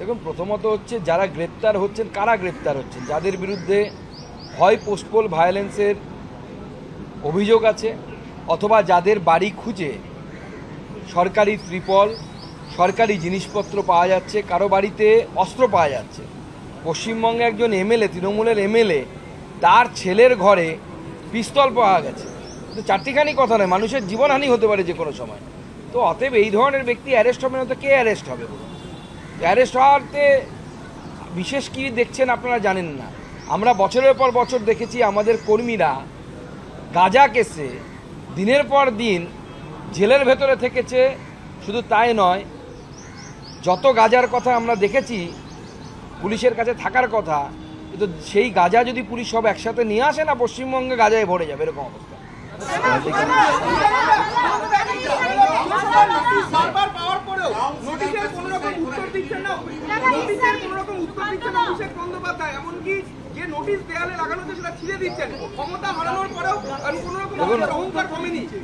দেখুন, প্রথমত হচ্ছে যারা গ্রেপ্তার হচ্ছেন, কারা গ্রেপ্তার হচ্ছেন, যাদের বিরুদ্ধে হয় পোস্টপোল ভায়োলেন্সের অভিযোগ আছে, অথবা যাদের বাড়ি খুঁজে সরকারি ত্রিপল, সরকারি জিনিসপত্র পাওয়া যাচ্ছে, কারো বাড়িতে অস্ত্র পাওয়া যাচ্ছে। পশ্চিমবঙ্গে একজন এমএলএ, তৃণমূলের এমএলএ, তার ছেলের ঘরে পিস্তল পাওয়া গেছে। তো চারটিখানি কথা নয়, মানুষের জীবনহানি হতে পারে যে কোনো সময়। তো অতএব এই ধরনের ব্যক্তি অ্যারেস্ট হবে না তো কে অ্যারেস্ট হবে? অ্যারেস্ট হওয়াতে বিশেষ কি দেখছেন আপনারা জানেন না। আমরা বছরের পর বছর দেখেছি আমাদের কর্মীরা গাঁজা কেসে দিনের পর দিন জেলের ভেতরে থেকেছে। শুধু তাই নয়, যত গাঁজার কথা আমরা দেখেছি পুলিশের কাছে থাকার কথা, কিন্তু সেই গাঁজা যদি পুলিশ সব একসাথে নিয়ে আসে না, পশ্চিমবঙ্গে গাঁজায় ভরে যাবে, এরকম অবস্থা।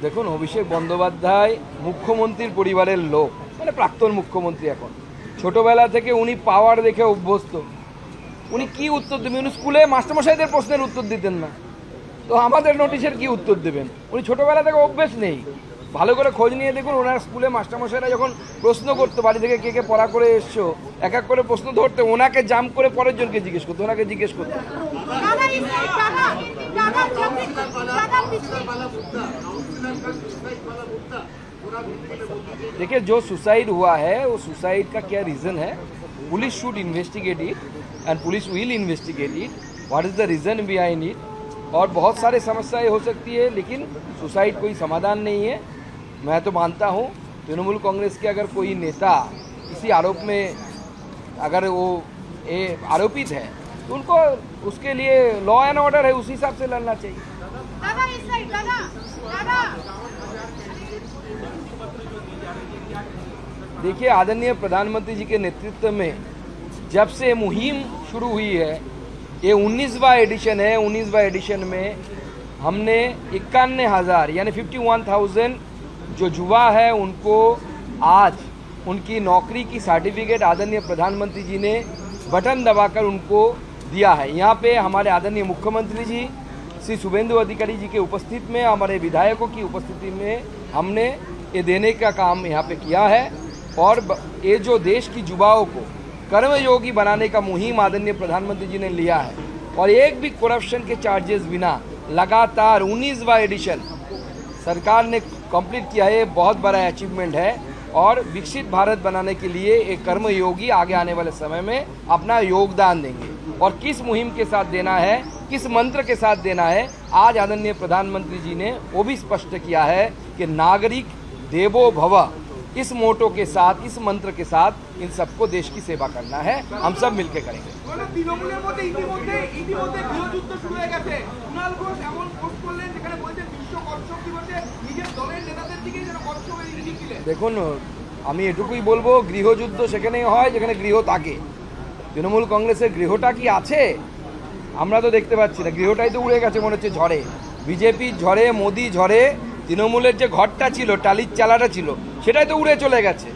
দেখুন, অভিষেক বন্দ্যোপাধ্যায় মুখ্যমন্ত্রীর পরিবারের লোক, মানে প্রাক্তন মুখ্যমন্ত্রী। এখন ছোটবেলা থেকে উনি পাওয়ার দেখে অভ্যস্ত। উনি কি উত্তর দেবেন? উনি স্কুলে মাস্টারমশাইদের প্রশ্নের উত্তর দিতেন না, তো আমাদের নোটিশের কি উত্তর দেবেন? উনি ছোটবেলা থেকে অভ্যেস নেই। ভালো করে খোঁজ নিয়ে দেখুন, ওনার স্কুলে মাস্টারমশাইরা যখন প্রশ্ন করতো, বাড়ি থেকে কে কে পড়া করে এসছো, এক এক করে প্রশ্ন ধরতে, ওনাকে জাম্প করে পরের জনকে জিজ্ঞেস করতো, ওনাকে জিজ্ঞেস করতো। देखिए, जो सुसाइड हुआ है वो सुसाइड का क्या रीज़न है, police should investigate it and police will investigate it, what is the reason behind it. और बहुत सारे समस्याएं हो सकती है, लेकिन सुसाइड कोई समाधान नहीं है। मैं तो मानता हूँ तृणमूल कांग्रेस के अगर कोई नेता किसी आरोप में अगर वो आरोपित है तो उनको उसके लिए लॉ एंड ऑर्डर है, उसी हिसाब से लड़ना चाहिए। देखिए, आदरणीय प्रधानमंत्री जी के नेतृत्व में जब से मुहिम शुरू हुई है, ये 19वां एडिशन है। 19वां एडिशन में हमने 51,000 यानी 51,000 जो युवा है उनको आज उनकी नौकरी की सर्टिफिकेट आदरणीय प्रधानमंत्री जी ने बटन दबाकर उनको दिया है। यहाँ पे हमारे आदरणीय मुख्यमंत्री जी श्री शुभेंदु अधिकारी जी के उपस्थित में, हमारे विधायकों की उपस्थिति में हमने ये देने का काम यहाँ पे किया है। और ये जो देश की युवाओं को कर्मयोगी बनाने का मुहिम आदरणीय प्रधानमंत्री जी ने लिया है, और एक भी करप्शन के चार्जेस बिना लगातार 19वां एडिशन सरकार ने कंप्लीट किया है। बहुत बड़ा अचीवमेंट है, और विकसित भारत बनाने के लिए एक कर्मयोगी आगे आने वाले समय में अपना योगदान देंगे। और किस मुहिम के साथ देना है, किस मंत्र के साथ देना है, आज आदरणीय प्रधानमंत्री जी ने वो भी स्पष्ट किया है कि नागरिक देवो भव, इस मोटो के साथ, इस मंत्र के साथ इन सबको देश की सेवा करना है। हम सब मिलकर करेंगे। দেখুন, আমি এটুকুই বলবো, গৃহযুদ্ধ সেখানেই হয় যেখানে গৃহ থাকে। তৃণমূল কংগ্রেসের গৃহটা কি আছে? আমরা তো দেখতে পাচ্ছি না, গৃহটাই তো উড়ে গেছে মনে হচ্ছে ঝড়ে। বিজেপির ঝড়ে, মোদি ঝড়ে তৃণমূলের যে ঘরটা ছিল, টালির চালাটা ছিল, সেটাই তো উড়ে চলে গেছে।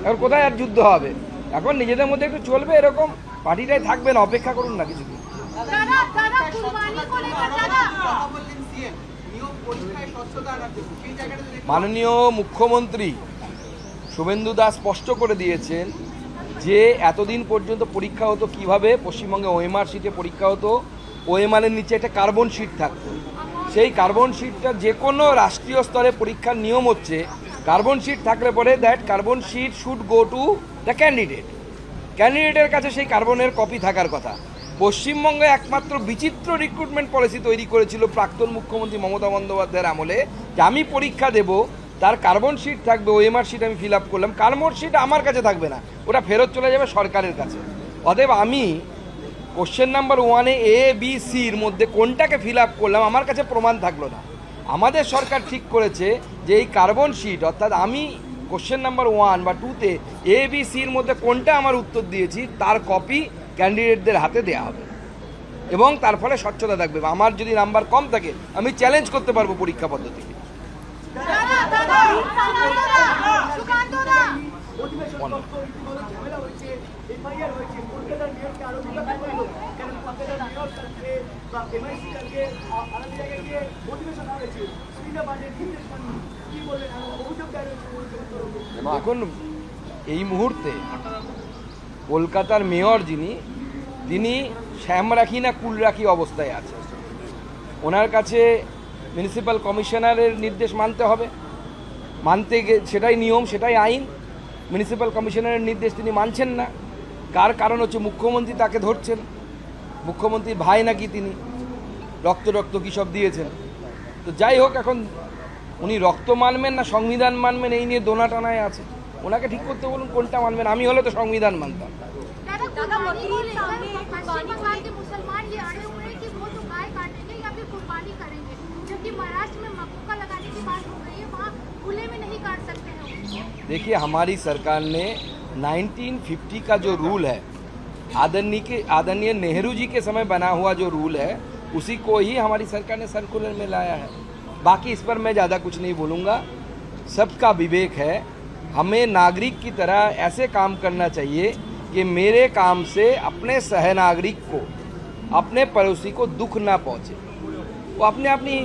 এখন কোথায় আর যুদ্ধ হবে? এখন নিজেদের মধ্যে একটু চলবে, এরকম পার্টিটাই থাকবে না, অপেক্ষা করুন না কিছুদিন। মাননীয় মুখ্যমন্ত্রী শুভেন্দু দাস স্পষ্ট করে দিয়েছেন যে এতদিন পর্যন্ত পরীক্ষা হতো কিভাবে, পশ্চিমবঙ্গে ওএমআর শিটে পরীক্ষা হতো। ওএমআরের নিচে একটা কার্বন শিট থাকতো। সেই কার্বন শিটটা যে কোনো রাষ্ট্রীয় স্তরে পরীক্ষার নিয়ম হচ্ছে, কার্বন শিট থাকলে পরে that carbon sheet should go to the ক্যান্ডিডেটের কাছে সেই কার্বনের কপি থাকার কথা। পশ্চিমবঙ্গে একমাত্র বিচিত্র রিক্রুটমেন্ট পলিসি তৈরি করেছিল প্রাক্তন মুখ্যমন্ত্রী মমতা বন্দ্যোপাধ্যায়ের আমলে, যে আমি পরীক্ষা দেব, তার কার্বন শিট থাকবে, ওএমআর শিট আমি ফিল আপ করলাম, কার্বন শিট আমার কাছে থাকবে না, ওটা ফেরত চলে যাবে সরকারের কাছে। অতএব আমি কোশ্চেন নাম্বার 1-এ এ বি সির মধ্যে কোনটাকে ফিল আপ করলাম, আমার কাছে প্রমাণ থাকলো না। আমাদের সরকার ঠিক করেছে যে এই কার্বন শিট, অর্থাৎ আমি কোশ্চেন নাম্বার 1 বা 2-তে এ বি সির মধ্যে কোনটা আমার উত্তর দিয়েছি তার কপি ক্যান্ডিডেটদের হাতে দেওয়া হবে, এবং তার ফলে স্বচ্ছতা থাকবে। আমার যদি নাম্বার কম থাকে আমি চ্যালেঞ্জ করতে পারবো পরীক্ষা পদ্ধতিকে। এফআইআর হয়েছে কলকাতার মেয়রকে আরোপিত করলো কারণ কলকাতার মেয়র করতে বা এমআইসি করতে আলাদা জায়গায় গিয়ে মোটিভেশন হয়েছে সুবিধা বাজে নির্দেশ পাননি কি বললেন অভিযোগ দায়ের হয়েছে দেখুন এই মুহূর্তে কলকাতার মেয়র তিনি শ্যাম রাখি না কুল রাখি অবস্থায় আছে। ওনার কাছে মিউনিসিপ্যাল কমিশনারের নির্দেশ মানতে হবে, সেটাই নিয়ম, সেটাই আইন। মিউনিসিপ্যাল কমিশনারের নির্দেশ তিনি মানছেন না। কারণ হচ্ছে মুখ্যমন্ত্রী তাকে ধরছেন, মুখ্যমন্ত্রীর ভাই নাকি তিনি, রক্ত কী সব দিয়েছেন। তো যাই হোক, এখন উনি রক্ত মানবেন না সংবিধান মানবেন এই নিয়ে দোনাটানায় আছে। ওনাকে ঠিক করতে বলুন কোনটা মানবেন। আমি হলে তো সংবিধান মানতাম। मुसलमान ये अड़े हुए हैं कि वो तो गाय काटेंगे या फिर कुर्बानी करेंगे, जबकि महाराष्ट्र में मक्का लगाने की बात हो रही है, वहाँ खुले में नहीं काट सकते हैं। देखिए, हमारी सरकार ने 1950 का जो रूल है, आदरणीय नेहरू जी के समय बना हुआ जो रूल है, उसी को ही हमारी सरकार ने सर्कुलर में लाया है। बाकी इस पर मैं ज़्यादा कुछ नहीं बोलूँगा। सबका विवेक है। हमें नागरिक की तरह ऐसे काम करना चाहिए कि मेरे काम से अपने सहनागरिक को, अपने पड़ोसी को दुख ना पहुँचे। वो अपनी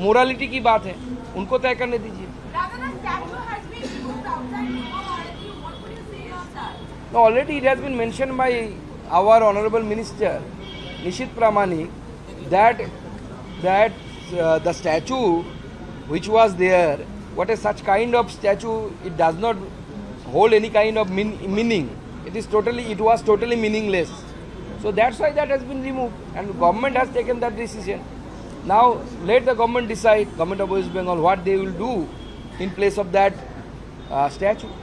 मोरालिटी की बात है, उनको तय करने दीजिए। No, already it has been mentioned by our honorable minister Nishit Pramanik that the statue which was there, what is such kind of statue, it does not hold any kind of meaning. It was totally meaningless. So that's why that has been removed, and government has taken that decision. Now let the government decide, government of West Bengal, what they will do in place of that statue.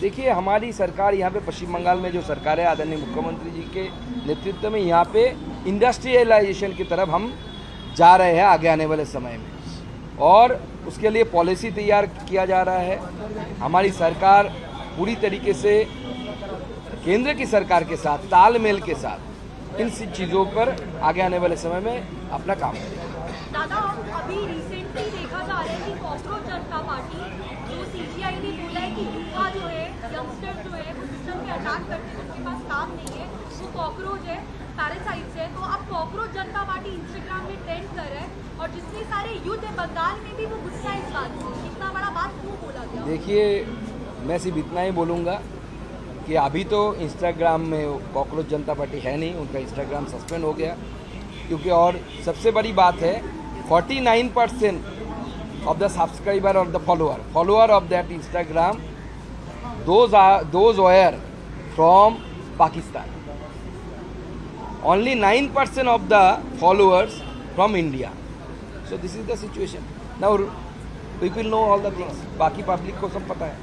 देखिए, हमारी सरकार यहाँ पे पश्चिम बंगाल में जो सरकार है आदरणीय मुख्यमंत्री जी के नेतृत्व में, यहाँ पे इंडस्ट्रियलाइजेशन की तरफ हम जा रहे हैं आगे आने वाले समय में, और उसके लिए पॉलिसी तैयार किया जा रहा है। हमारी सरकार पूरी तरीके से केंद्र की सरकार के साथ तालमेल के साथ इन चीज़ों पर आगे आने वाले समय में अपना काम करेगी। दादा, अभी रिसेंटली देखा जा रहा है कि कॉकरोच जनता पार्टी, जो सीजीआई ने बोला है कि युवा जो है, यंगस्टर जो है, वो सिस्टम पे अटैक करते हैं, जिनके पास काम नहीं है, वो कॉकरोच है, पैरासाइट से। तो अब कॉकरोच जनता पार्टी इंस्टाग्राम में ट्रेंड कर रहा है, और जितने सारे यूथ है बंगाल में भी वो गुस्सा है इस बात को। इतना बड़ा बात क्यों बोला गया? देखिए, मैं सिर्फ इतना ही बोलूँगा कि अभी तो इंस्टाग्राम में कॉकरोच जनता पार्टी है नहीं, उनका इंस्टाग्राम सस्पेंड हो गया। क्योंकि और सबसे बड़ी बात है, 49% of the subscriber or the follower of that Instagram, those were from Pakistan. Only 9% of the followers from India. So this is the situation. Now we will know all the things. बाकी public को सब पता है।